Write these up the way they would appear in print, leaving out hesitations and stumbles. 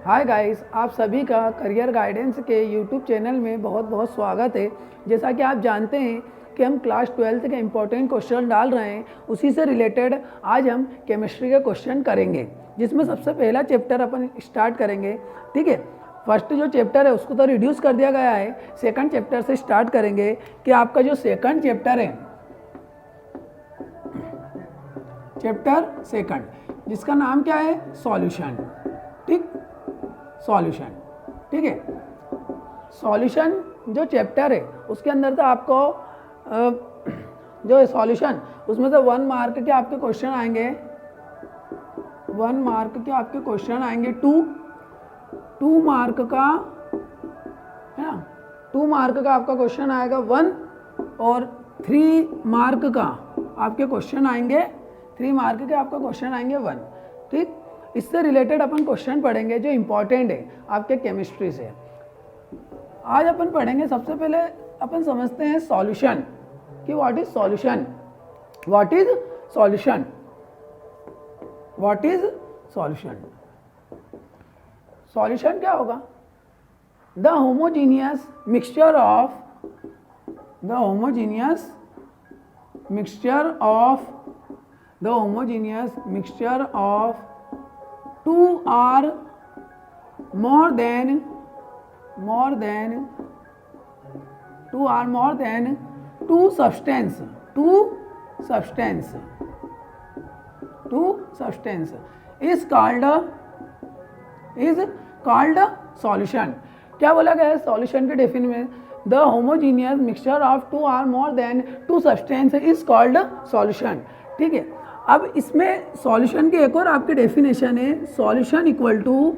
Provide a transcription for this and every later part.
Hi guys, आप सभी का करियर गाइडेंस के यूट्यूब चैनल में बहुत बहुत स्वागत है। जैसा कि आप जानते हैं कि हम क्लास 12th के इम्पोर्टेंट क्वेश्चन डाल रहे हैं, उसी से रिलेटेड आज हम केमिस्ट्री के क्वेश्चन करेंगे, जिसमें सबसे पहला चैप्टर अपन स्टार्ट करेंगे। ठीक है, फर्स्ट जो चैप्टर है उसको तो रिड्यूस कर दिया गया है, सेकंड चैप्टर से स्टार्ट करेंगे कि आपका जो सेकंड चैप्टर है, चैप्टर सेकंड, जिसका नाम क्या है, सॉल्यूशन। ठीक, सॉल्यूशन। ठीक है, सॉल्यूशन जो चैप्टर है उसके अंदर तो आपको जो सॉल्यूशन, उसमें से 1 मार्क के आपके क्वेश्चन आएंगे, 1 मार्क के आपके क्वेश्चन आएंगे, 2 मार्क का है ना, 2 मार्क का आपका क्वेश्चन आएगा 1, और 3 मार्क का आपके क्वेश्चन आएंगे, 3 मार्क के आपका क्वेश्चन आएंगे 1। ठीक, इससे रिलेटेड अपन क्वेश्चन पढ़ेंगे जो इम्पोर्टेंट है आपके केमिस्ट्री से। आज अपन पढ़ेंगे, सबसे पहले अपन समझते हैं सॉल्यूशन कि what is solution, what is solution, what is solution. Solution क्या होगा? The homogeneous mixture of, the homogeneous mixture of, the homogeneous mixture of 2 or more than 2 or more than 2 substance, 2 substance is called solution। क्या बोला गया है solution के definition में? The homogeneous mixture of 2 or more than 2 substance is called solution। ठीक है, अब इसमें सॉल्यूशन की एक और आपकी डेफिनेशन है, solution equal to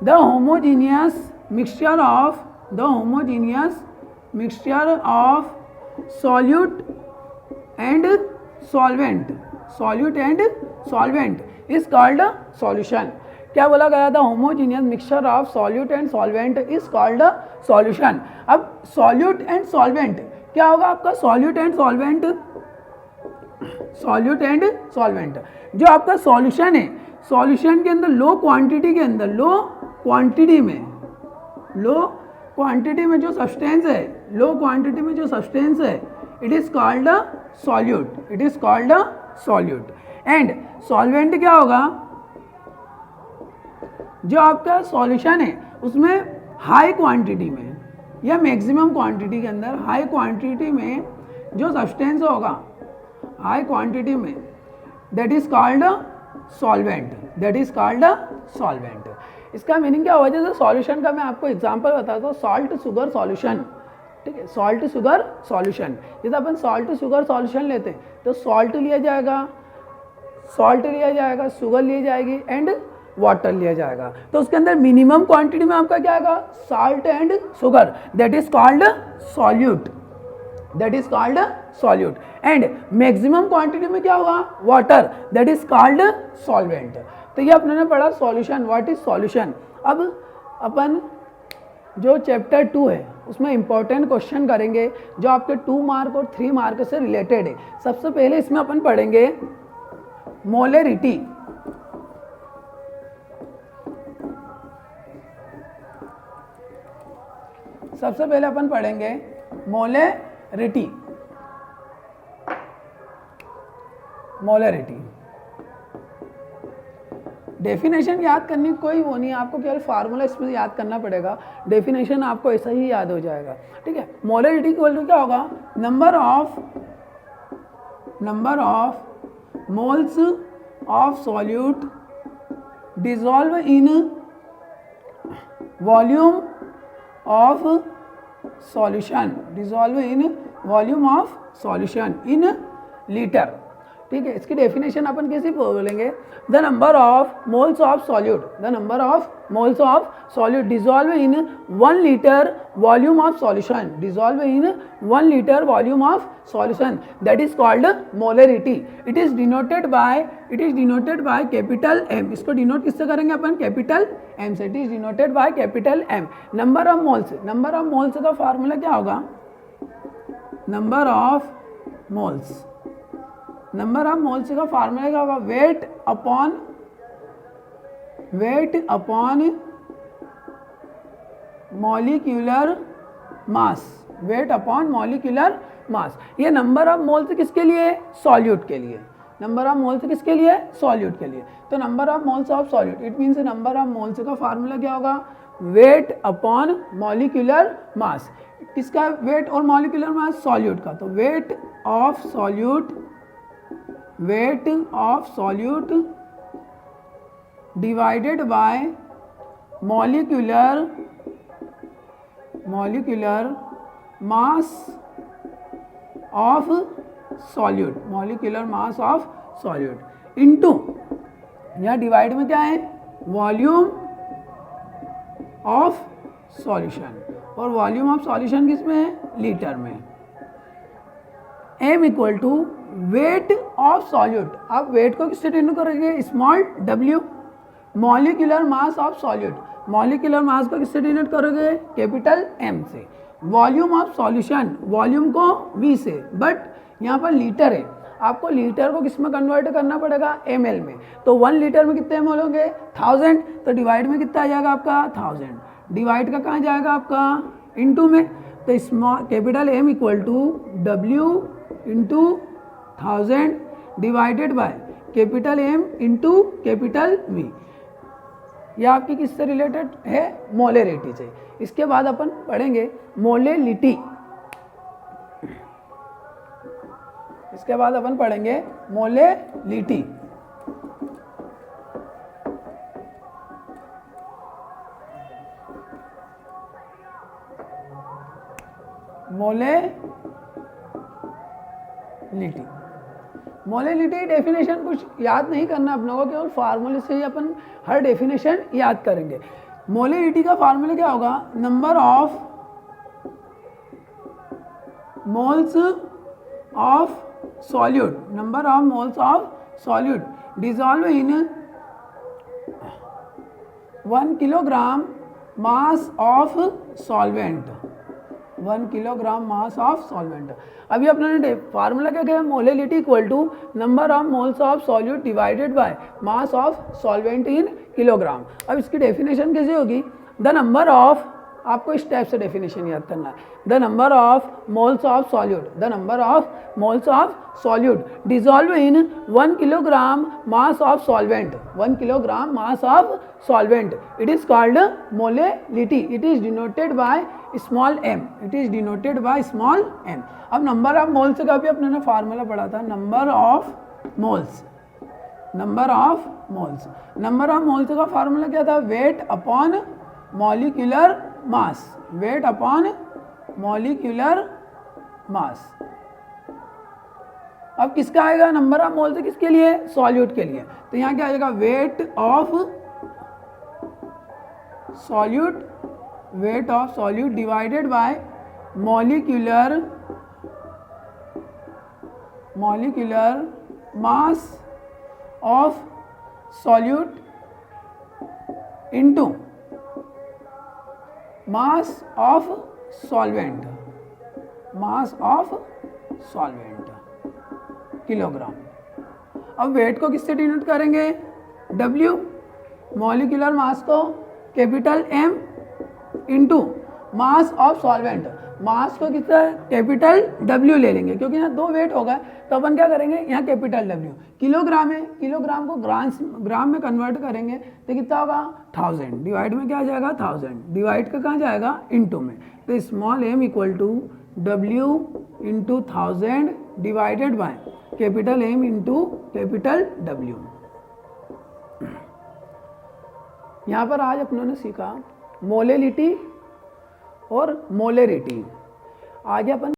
the homogeneous mixture of, the homogeneous mixture of solute and solvent, solute and solvent is called solution. क्या बोला गया था? Homogeneous mixture of solute and solvent is called solution. अब सॉल्यूट एंड सॉल्वेंट क्या होगा आपका? Solute and solvent, solute and solvent जो आपका सॉल्यूशन है, सॉल्यूशन के अंदर लो क्वांटिटी के अंदर, लो क्वांटिटी में जो सब्सटेंस है, लो क्वांटिटी में जो सब्सटेंस है, it is called solute, it is called solute. And solvent क्या होगा? जो आपका सॉल्यूशन है उसमें हाई क्वांटिटी में या मैक्सिमम क्वांटिटी के अंदर, हाई क्वांटिटी में जो सब्सटेंस होगा, हाई क्वांटिटी में, that is called solvent, that is called solvent. इसका मीनिंग क्या होगा? जैसे सॉल्यूशन का मैं आपको एग्जांपल बताता हूँ, सॉल्ट शुगर सॉल्यूशन। ठीक है, सॉल्ट शुगर सॉल्यूशन, जैसे अपन सॉल्ट शुगर सॉल्यूशन लेते हैं तो सॉल्ट लिया जाएगा, शुगर ली जाएगी एंड वाटर लिया जाएगा, तो उसके अंदर मिनिमम क्वांटिटी में आपका क्या आएगा? Salt and sugar, that is called solute, that is called solute. And maximum quantity में क्या होगा? Water, that is called solvent. तो ये अपने ने पढ़ा सॉल्यूशन, व्हाट इज सॉल्यूशन। अब अपन जो चैप्टर 2 है उसमें इंपॉर्टेंट क्वेश्चन करेंगे जो आपके 2 मार्क और 3 मार्क से रिलेटेड है। सबसे पहले इसमें अपन पढ़ेंगे मोलेरिटी, सबसे पहले अपन पढ़ेंगे मोलेरिटी, मोलेरिटी। डेफिनेशन याद करने की कोई वो नहीं है, आपको केवल फार्मूला इसमें याद करना पड़ेगा, डेफिनेशन आपको ऐसा ही याद हो जाएगा। ठीक है, मोलेरिटी इक्वल टू क्या होगा? Number of moles of solute dissolve in volume of solution, dissolve in volume of solution in litre. ठीक है, इसकी डेफिनेशन अपन कैसे बोलेंगे? The number of moles of solute, the number of moles of solute dissolve in 1 litre volume of solution, dissolve in 1 litre volume of solution, that is called molarity. It is denoted by capital M. इसको denote किससे करेंगे अपन? Capital M से। It is denoted by capital M. Number of moles, number of moles का formula क्या होगा? Number of moles, number of moles का formula क्या होगा? Weight upon molecular mass, weight upon molecular mass. ये नंबर ऑफ मोल्स किसके लिए? Solute के लिए। नंबर ऑफ मोल्स किसके लिए? सॉल्यूट के लिए। तो number of moles of solute, it means number of moles का फार्मूला क्या होगा? Weight upon molecular mass. किसका वेट और मॉलिक्यूलर मास? सॉल्यूट का। तो weight of solute, weight of solute divided by molecular mass of solute, molecular mass of solute into, यहाँ divide में क्या है? वॉल्यूम ऑफ सॉल्यूशन, और वॉल्यूम ऑफ सॉल्यूशन किस में है? लीटर में। m equal to weight of solute. आप वेट को किससे डिनोट करेंगे? Small w। Molecular mass of solute, molecular mass को किससे डिनोट करोगे? कैपिटल M से। वॉल्यूम ऑफ सॉल्यूशन, वॉल्यूम को V से, बट यहाँ पर लीटर है, आपको लीटर को किस में कन्वर्ट करना पड़ेगा? ml में। तो 1 लीटर में कितने ml होंगे? 1000। तो डिवाइड में कितना आ जाएगा आपका? 1000। डिवाइड का कहाँ जाएगा आपका? इनटू में। तो small capital M equal to W into 1000 divided by capital M into capital V। यह आपकी किससे रिलेटेड है? मोलेरिटी से। इसके बाद अपन पढ़ेंगे मोलेलिटी। इसके बाद अपन पढ़ेंगे मोलेलिटी। मोलेलिटी, मोलेलिटी डेफिनेशन कुछ याद नहीं करना अपनों को, केवल फार्मूले से ही अपन हर डेफिनेशन याद करेंगे। मोलेलिटी का फार्मूला क्या होगा? Number of moles of solute, number of moles of solute dissolve in 1 kilogram mass of solvent, 1 kilogram mass of solvent. अभी अपने फार्मूला क्या है? Molality equal to number of moles of solute divided by mass of solvent in kilogram. अब इसकी definition कैसे होगी? The number of, आपको इस टाइप से डेफिनेशन याद करना है, the number of moles of solute, the number of moles of solute dissolve in 1 kilogram mass of solvent, 1 kilogram mass of solvent, it is called molality. It is denoted by small m, it is denoted by small m। अब number of moles का भी अपने ने formula पढ़ा था, number of moles, number of moles, number of moles का formula क्या था? Wait upon molecular mass, weight upon molecular मास। अब किसका आएगा नंबर ऑफ मोल्स? किसके लिए? सॉल्यूट के लिए। तो यहाँ क्या आएगा? Weight of solute, weight of solute divided by molecular mass of solute into mass of solvent, mass of solvent kilogram. अब वेट को किससे डिनोट करेंगे? W, मॉलिक्यूलर मास को capital M into mass of solvent, mass को कितना? Capital W ले लेंगे, क्योंकि यहाँ 2 वेट होगा। तो अपन क्या करेंगे? यहाँ कैपिटल W, किलोग्राम है, किलोग्राम को ग्राम में कन्वर्ट करेंगे तो कितना होगा? 1000। डिवाइड में क्या आ जाएगा? 1000। डिवाइड का कहाँ जाएगा? इनटू में। तो small m equal to W into 1000 divided by capital M into capital W। यहाँ पर आज अपनों ने सीखा मोलेलिटी और मोलेरिटी। आगे अपन